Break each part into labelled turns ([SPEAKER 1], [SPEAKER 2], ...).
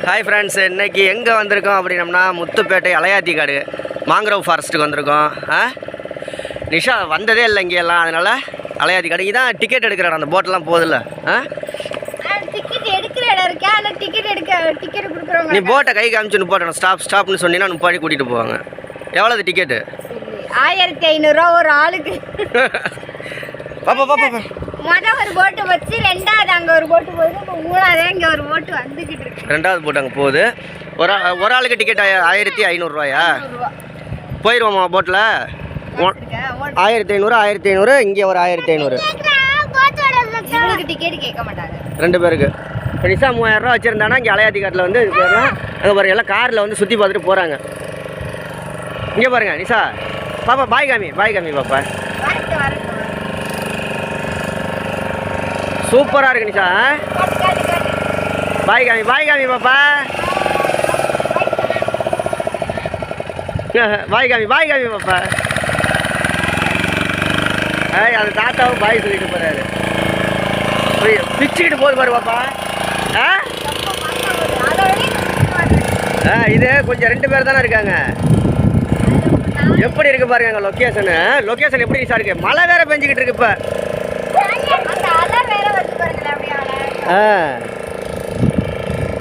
[SPEAKER 1] Hi friends, இன்றைக்கி எங்கே வந்திருக்கோம் அப்படின்னம்னா முத்துப்பேட்டை அலையாத்தி காடு மாங்க்ரோவ் ஃபாரஸ்ட்டுக்கு வந்திருக்கோம். நிஷா வந்ததே இல்லை இங்கெல்லாம், அதனால் அலையாத்தி காடு இதான் டிக்கெட் எடுக்கிற இடம். அந்த போட்டெல்லாம் போகுதில்ல, நீ போட்டை கை காமிச்சு போட்டணும். ஸ்டாப்னு சொன்னீங்கன்னா முப்பாடி கூட்டிகிட்டு போவாங்க. எவ்வளோது டிக்கெட்டு?
[SPEAKER 2] 1500 ஒரு ஆளுக்கு.
[SPEAKER 1] பாப்பா பாப்பா
[SPEAKER 2] மொதல் ஒரு போட்டு வச்சு, ரெண்டாவது அங்கே ஒரு போட்டு போகுது, மூணாவது இங்கே ஒரு போட்டு வந்துக்கிட்டு இருக்கு.
[SPEAKER 1] ரெண்டாவது போட்டு அங்கே போகுது. ஒரு ஆளுக்கு டிக்கெட் 1500 ரூபாயா? போயிடுவோமா போட்டில்? 1500 1500 இங்கே ஒரு 1500.
[SPEAKER 2] டிக்கெட் கேட்க மாட்டாங்க
[SPEAKER 1] 2 பேருக்கு. நிஷா 3000 ரூபா வச்சுருந்தானா இங்கே அலையாத்தி காட்டில் வந்து அங்கே பாருங்க, எல்லாம் காரில் வந்து சுற்றி பார்த்துட்டு போகிறாங்க. இங்கே பாருங்க நிஷா, பாப்பா பாய் காமி பாப்பா. சூப்பராக இருக்கு நிஷா. பாய் காமி பாப்பா. பாய் காமி பாப்பா. அது தாத்தாவும் பாய் சொல்லிட்டு போறாரு. பிச்சுக்கிட்டு போகுது பாரு பாப்பா. இது கொஞ்சம் 2 பேர் தானே இருக்காங்க. எப்படி இருக்கு பாருங்க லொக்கேஷன் எப்படி நிஷா இருக்கு? மழை வேற பெஞ்சுக்கிட்டு இருக்கு இப்போ.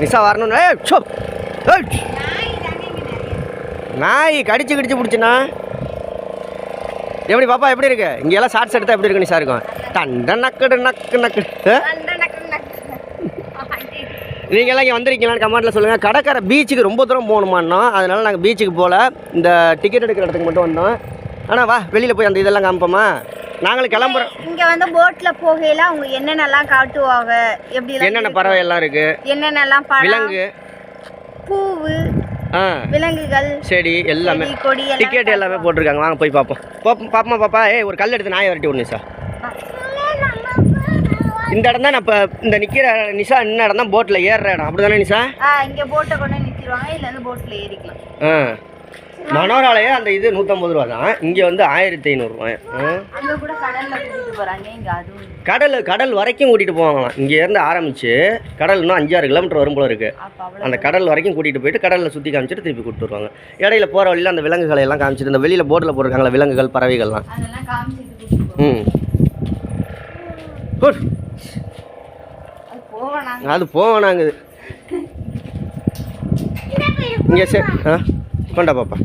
[SPEAKER 1] நிஷா வரணும்னா நாய் கடிச்சு பிடிச்சுண்ணா. எப்படி பாப்பா எப்படி இருக்கு? இங்கெல்லாம் ஷார்ட்ஸ் எடுத்தால் எப்படி இருக்கு நிஷா இருக்கும்? தண்ட நக்கு நக்கு. நீங்கள்லாம் இங்கே வந்திருக்கீங்களான்னு கமெண்ட்டில் சொல்லுங்கள். கடற்கரை பீச்சுக்கு ரொம்ப தூரம் போகணுமான்னோ, அதனால் நாங்கள் பீச்சுக்கு போகல, இந்த டிக்கெட் எடுக்கிற இடத்துக்கு மட்டும் வந்தோம். ஆனால் வா வெளியில் போய் அந்த இதெல்லாம் காமிப்போமா? நாங்களும் கிளம்புறோம்.
[SPEAKER 2] இங்கே வந்து போட்டில் போகையில அவங்க என்னென்னலாம் காட்டுவாங்க, எப்படி
[SPEAKER 1] என்னென்ன பறவை எல்லாம் இருக்குது,
[SPEAKER 2] என்னென்னலாம்
[SPEAKER 1] விலங்கு,
[SPEAKER 2] பூவு, விலங்குகள்,
[SPEAKER 1] செடி எல்லாமே,
[SPEAKER 2] கொடி,
[SPEAKER 1] டிக்கெட் எல்லாமே போட்டிருக்காங்க. வாங்க போய் பார்ப்போம். பாப்பா ஒரு கல் எடுத்து நாயை வரட்டி விடணும் சார். இந்த இடம் தான் நான் இப்போ இந்த நிற்கிற நிஷா இந்த இடம் தான் போட்டில் ஏறுற இடம். அப்படி தானே நிஷா?
[SPEAKER 2] இங்கே போட்டை கொண்டு நிற்கிறாங்க, இல்லை வந்து போட்டில் ஏறிக்கலாம்.
[SPEAKER 1] மனோராலயே அந்த இது 150 ரூபா தான். இங்கே வந்து 1500 ரூபாய். கடல் வரைக்கும் கூட்டிகிட்டு போவாங்களாம். இங்கே இருந்து ஆரம்பித்து கடல் இன்னும் 5-6 கிலோமீட்டர் வரும் போல இருக்குது. அந்த கடல் வரைக்கும் கூட்டிகிட்டு போயிட்டு கடலில் சுற்றி காமிச்சிட்டு திருப்பி கூப்பிட்டு வருவாங்க. இடையில போகிற வழியில் அந்த விலங்குகளை எல்லாம் காமிச்சிட்டு, இந்த வெளியில் போர்டில் போட்டிருக்காங்களா விலங்குகள் பறவைகள்லாம். குட், அது போவேனாங்குது. இங்கே கொண்டா பாப்பா.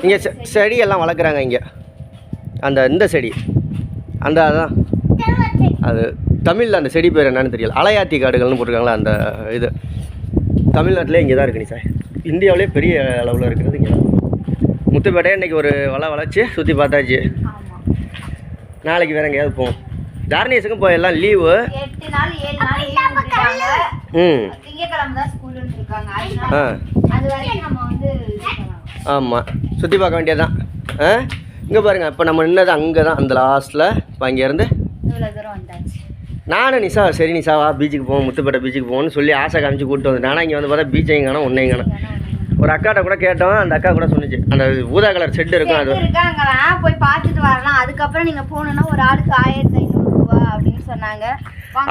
[SPEAKER 1] இங்கே செடியெல்லாம் வளர்க்குறாங்க. இங்கே இந்த செடி அதான் அது தமிழில் அந்த செடி பேர் என்னன்னு தெரியல. அலையாத்தி காடுகள்னு போட்டிருக்காங்களா அந்த இது. தமிழ்நாட்டிலே இங்கே தான் இருக்குது சார். இந்தியாவிலே பெரிய அளவில் இருக்கிறது இங்கே. முத்துப்பேட்டையை இன்றைக்கி ஒரு வளைச்சி சுற்றி பார்த்தாச்சு. நாளைக்கு வேறு எங்கேயாவது போவோம். தாரணேஸுக்கும் போய் எல்லாம் லீவு.
[SPEAKER 2] 8 நாள் 7 நாள் திங்கக்கிழமை தான் ஸ்கூல் இருக்காங்க. அது வரைக்கும் நம்ம வந்து
[SPEAKER 1] ஆமாம் சுற்றி பார்க்க வேண்டியதுதான். இங்கே பாருங்கள், இப்போ நம்ம நின்னது அங்கே தான், அந்த லாஸ்ட்டில். இப்போ அங்கேருந்து
[SPEAKER 2] இவ்வளோ தூரம் வந்தாச்சு.
[SPEAKER 1] நானும் நிஷா சரி நிஷாவா பீச்சுக்கு போவோம், முத்துப்பேட்டை பீச்சுக்கு போகணும்னு சொல்லி ஆசை காமிச்சு கூப்பிட்டு வந்தேன். ஆனால் இங்கே வந்து பார்த்தா பீச்சையும் காணும் ஒன்றையும் காணும். ஒரு அக்காட்ட கூட கேட்டோம், அந்த அக்கா கூட சொன்னிச்சு அந்த ஊதா கலர் செட்டு இருக்கும், அது
[SPEAKER 2] இருக்காங்களாம், போய் பார்த்துட்டு வரலாம். அதுக்கப்புறம் நீங்கள் போகணுன்னா ஒரு ஆளுக்கு 1500 ரூபா அப்படின்னு சொன்னாங்க.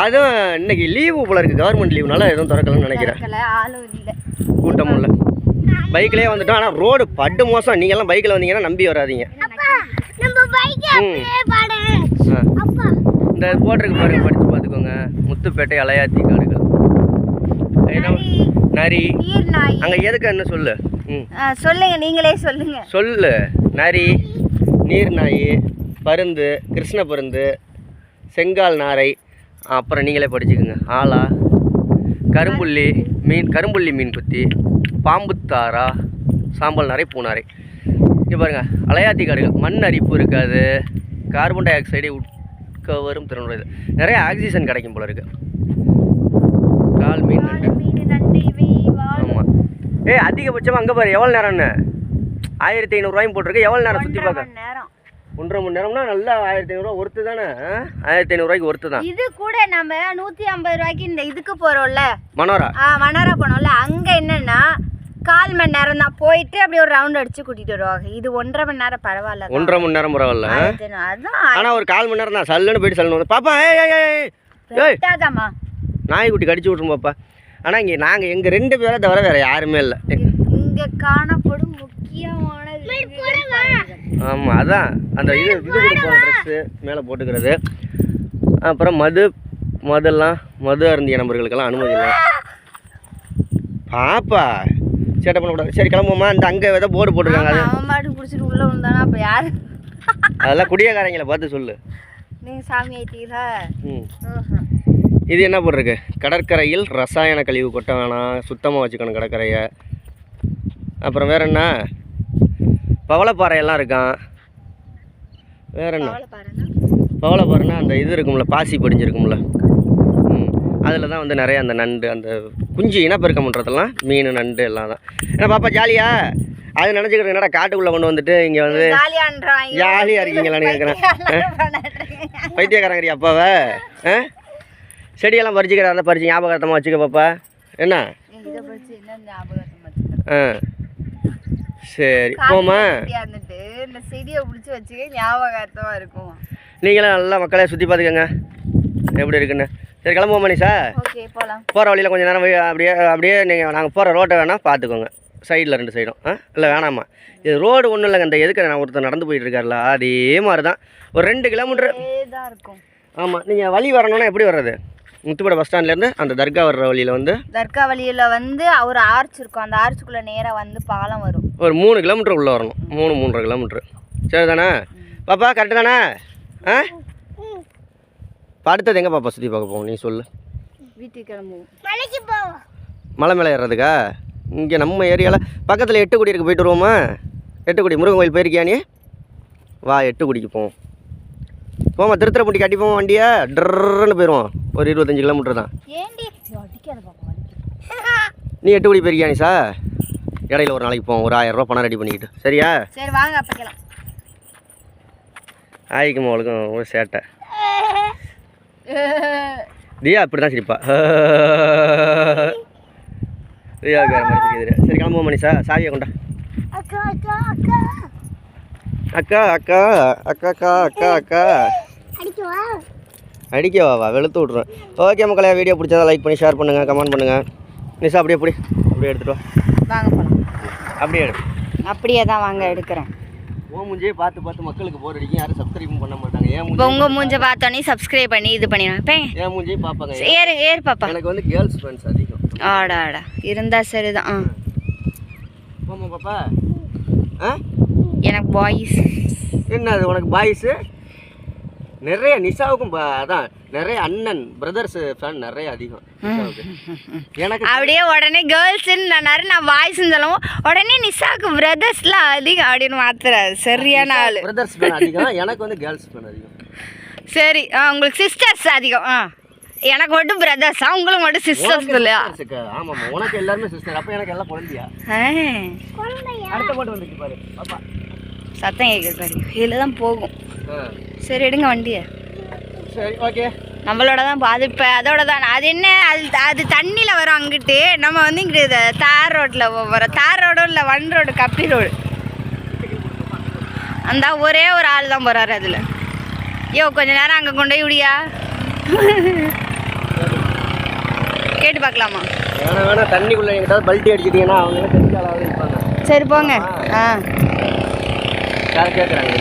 [SPEAKER 1] அதுவும் இன்னைக்கு லீவு போல இருக்குது, கவர்மெண்ட் லீவுனால எதுவும் திறக்கலன்னு நினைக்கிறேன்.
[SPEAKER 2] ஆளும் இல்லை,
[SPEAKER 1] கூட்டமும் இல்லை. பைக்லேயே வந்துட்டோம். ஆனால் ரோடு பட்டு மோசம். நீங்கள்லாம் பைக்கில் வந்தீங்கன்னா நம்பி வராதிங்க. இந்த போட்டிருக்கு பாருங்க, படித்து பார்த்துக்கோங்க. முத்துப்பேட்டை அலையாத்தி காடுகள். நரி அங்கே எதுக்கு என்ன சொல்லு?
[SPEAKER 2] சொல்லுங்க, நீங்களே சொல்லு.
[SPEAKER 1] நரி, நீர் நாய், பருந்து, கிருஷ்ண பருந்து, செங்கால் நாரை, அப்புறம் நீங்களே படிச்சுக்கோங்க. ஆலா, கரும்புள்ளி மீன் குத்தி, பாம்புத்தாரா, சாம்பல் நாரை, பூநாரை. இங்கே பாருங்கள் அலையாத்தி காடுகள். மண் அரிப்பு இருக்காது, கார்பன் டை ஆக்சைடை உட்க வரும் திறனுடையது. நிறைய ஆக்சிஜன் கிடைக்கும் போல இருக்குது. கால் மீன், ஆமாம். அதிகபட்சமாக அங்கே பாரு எவ்வளோ நேரம்னு 1500 ரூபாயும் போட்டிருக்கு. எவ்வளோ நேரம் சுற்றி பார்க்க? 1.5 மணி நேரம்னா நல்லா 1500 ரூபா ஒருத்து தானே? 1500 ரூபாய்க்கு ஒருத்து தான்.
[SPEAKER 2] இது கூட நம்ம 150 ரூபாய்க்கு இந்த இதுக்கு போகிறோம்ல, மனோரா போனோம்ல, அங்கே என்னென்னா 1/4 மணி நேரம் தான் போயிட்டு அப்படியே ஒரு ரவுண்ட் அடிச்சு கூட்டிட்டு வருவாங்க. இது 1.5 மணி நேரம் பரவாயில்ல. 1.5 மணி நேரம் பரவாயில்ல. அதான். ஆனா ஒரு 1/4 மணி நேரம் தான். சல்லுன்னு போயிட்டு சல்லுன்னு பாப்பா. ஏய் ஏய் ஏய் ஏய்.
[SPEAKER 1] நாய்க்குட்டி கடிச்சு விட்ரும் பாப்பா. ஆனால் இங்கே நாங்கள் எங்கள் 2 பேரை தவிர வேறு யாருமே இல்லை.
[SPEAKER 2] இங்கே காணப்படும் முக்கியமான
[SPEAKER 1] ஆமாம், அதான் அந்த இது கொடுப்போம், ட்ரெஸ்ஸு மேலே போட்டுக்கிறது. அப்புறம் மது அருந்திய நபர்களுக்கெல்லாம் அனுமதி இல்லை. பாப்பா சேட்டை பண்ணக்கூடாது. சரி கிளம்புமா. இந்த அங்கே ஏதோ போர்டு போட்டிருக்காங்க, அது
[SPEAKER 2] அவன் மாட்டு பிடிச்சிட்டு உள்ளே வந்தானா அப்போ யார்?
[SPEAKER 1] அதெல்லாம் குடியக்காரங்களை பார்த்து சொல்லு.
[SPEAKER 2] நீங்கள் சாமி ஆயிட்டீங்களா?
[SPEAKER 1] இது என்ன போட்டிருக்கு? கடற்கரையில் ரசாயன கழிவு கொட்ட வேணாம், சுத்தமாக வச்சுக்கணும் கடற்கரையை. அப்புறம் வேற என்ன? பவளப்பாறையெல்லாம் இருக்கான். வேற என்ன? பவளப்பாறைன்னா அந்த இது இருக்கும்ல, பாசி படிஞ்சிருக்கும்ல, அதில் தான் வந்து நிறைய அந்த நண்டு, அந்த குஞ்சு இனப்பெருக்கம் பண்ணுறதெல்லாம் மீன் நண்டு எல்லாம் தான். ஏன்னா பாப்பா ஜாலியா அது நினச்சிக்கிட்டு என்னடா காட்டுக்குள்ளே கொண்டு வந்துட்டு இங்கே வந்து ஜாலியாக இருக்கீங்களான்னு கேட்குறேன். பைத்தியக்காரங்கடி அப்பாவை. செடியெல்லாம் பறிச்சுக்கிறா, அதை பறிச்சு ஞாபகார்த்தமாக வச்சுக்க பாப்பா. என்ன? சரி போமா.
[SPEAKER 2] இந்த செடியை பிடிச்சி வச்சுக்க ஞாபகார்த்தமாக இருக்கும்.
[SPEAKER 1] நீங்களும் நல்லா மக்களே சுற்றி பார்த்துக்கோங்க எப்படி இருக்குன்னு. சரி கிளம்புவோம் மணிஷா.
[SPEAKER 2] ஓகே போகலாம்.
[SPEAKER 1] போகிற வழியில் கொஞ்சம் நேரம் அப்படியே நீங்கள் நாங்கள் போகிற ரோட்டை வேணால் பார்த்துக்கோங்க, சைடில் 2 சைடும். இல்லை வேணாமா, இது ரோடு ஒன்றும் இல்லைங்க. இந்த எதுக்கு நான் ஒருத்தர் நடந்து போயிட்டு இருக்காருல, அதே மாதிரி தான் ஒரு 2 கிலோமீட்டர்
[SPEAKER 2] தான் இருக்கும்.
[SPEAKER 1] ஆமாம், நீங்கள் வழி வரணுன்னா எப்படி வர்றது? முத்துப்பட பஸ் ஸ்டாண்ட்லேருந்து அந்த தர்கா வர்ற வழியில் வந்து
[SPEAKER 2] தர்கா வழியில் வந்து ஒரு ஆர்ச் இருக்கும், அந்த ஆர்ச்சுக்குள்ளே நேராக வந்து பாலம் வரும்.
[SPEAKER 1] ஒரு 3 கிலோமீட்டர் உள்ளே வரணும், 3-3.5 கிலோமீட்ரு. சரி தானே பாப்பா? கரெக்டு தானே? அடுத்தது எங்கே பாப்பா சுற்றி பார்க்க போவோம்? நீ சொல்லு.
[SPEAKER 2] வீட்டுக்கு கிளம்புவோம்.
[SPEAKER 1] மலை மேலே ஏறுறதுக்கா? இங்கே நம்ம ஏரியாவில் பக்கத்தில் 8 இருக்கு, போயிட்டு வருவோமா? 8 முருகன் கோயில் போயிருக்கியா நீ? வா 8 போவோம். போமா, திருத்துறைப்பூண்டி கட்டி போவோம் வண்டியை, ட்ரன்னு போயிடுவோம். ஒரு 25 கிலோமீட்டர் தான். நீ 8 போயிருக்கியா நீ சார்? இடையில ஒரு நாளைக்கு போவோம், ஒரு 1000 ரூபா பணம் ரெடி பண்ணிக்கிட்டு. சரியா?
[SPEAKER 2] சரி வாங்க அப்பக்கலாம்.
[SPEAKER 1] ஆயிக்குமா அவளுக்கும் ஒரு சேட்டை. தியா அப்படி தான் சிரிப்பா. தியாவுக்கு வேறு மாதிரி தெரியுது. சரி கிளம்புவோம் மணிஷா, சாவியை கொண்டா. அக்கா அக்கா அக்கா அக்கா அக்கா அடிக்கவா? வெளுத்து விட்ருவேன். ஓகே மக்களே, வீடியோ பிடிச்சதா லைக் பண்ணி ஷேர் பண்ணுங்கள், கமெண்ட் பண்ணுங்கள். நிஷா அப்படியே எடுத்துட்டு வா.
[SPEAKER 2] வாங்க போகலாம்.
[SPEAKER 1] அப்படியே எடு.
[SPEAKER 2] அப்படியே தான் வாங்க எடுக்கிறேன்.
[SPEAKER 1] உன் மூஞ்சே பார்த்து மக்களுக்கு போர் அடிக்கும், யாரும் சப்ஸ்கிரைப் பண்ண மாட்டாங்க.
[SPEAKER 2] இப்போ உங்கள் மூஞ்சை பார்த்தோன்னே சப்ஸ்கிரைப் பண்ணி இது பண்ணிடுவேன்.
[SPEAKER 1] என் மூஞ்சே பார்ப்பாங்க.
[SPEAKER 2] ஏறு பாப்பா.
[SPEAKER 1] எனக்கு வந்து கேர்ள்ஸ் ஃப்ரெண்ட்ஸ் அதிகம்.
[SPEAKER 2] ஆடா இருந்தா சரிதான்.
[SPEAKER 1] போமா பாப்பா.
[SPEAKER 2] எனக்கு பாய்ஸ்.
[SPEAKER 1] என்ன அது உனக்கு பாய்ஸு? நிறைய நிஷாவுக்கும் அதான் நிறைய அண்ணன் பிரதர்ஸ் ஃபேன் நிறைய அதிகம் எனக்கு. அப்படியே
[SPEAKER 2] உடனே கேர்ள்ஸ்ன்னு நான் பாய்ஸ்ன்னு சொல்லவும் உடனே நிஷாவுக்கு பிரதர்ஸ்லாம் அதிகம் அப்படின்னு மாத்துறாரு. சரியான ஆள்.
[SPEAKER 1] பிரதர்ஸ் ஃபேன் அதிகம், எனக்கு வந்து கேர்ள்ஸ் ஃபேன் அதிகம்.
[SPEAKER 2] சரி, உங்களுக்கு சிஸ்டர்ஸ் அதிகம். எனக்கு மட்டும் பிரதர்ஸா, உங்களுக்கு மட்டும் சிஸ்டர்ஸ் இல்லையா?
[SPEAKER 1] ஆமாம், உனக்கு எல்லாருமே சிஸ்டர். அப்போ எனக்கு எல்லாம் குழந்தையா? அடுத்த மட்டும் வந்துச்சு பாரு பாப்பா.
[SPEAKER 2] சத்தம் கேட்குது பாரு, இதில் தான் போகும். சரி எடுங்க வண்டியை.
[SPEAKER 1] சரி ஓகே,
[SPEAKER 2] நம்மளோட தான் பாதிப்பு அதோட தான். அது என்ன, அது தண்ணியில் வரும் அங்கிட்டு. நம்ம வந்து இங்கிட்டு தார் ரோட்டில் போகிறோம். தார் ரோடும் இல்லை, 1 ரோடு, கப்பி ரோடு. அந்த ஒரே ஒரு ஆள் தான் போகிறாரு அதில். கொஞ்ச நேரம் அங்கே கொண்டு போய் விடியா கேட்டு பார்க்கலாமா?
[SPEAKER 1] வேணா தண்ணிக்குள்ளே எங்கிட்ட பல்ட்டி அடிச்சிட்டிங்கன்னா அவங்க தெரிஞ்ச ஆளாவது இருப்பாங்க.
[SPEAKER 2] சரி போங்க.
[SPEAKER 1] யாரும் கேட்குறாங்க.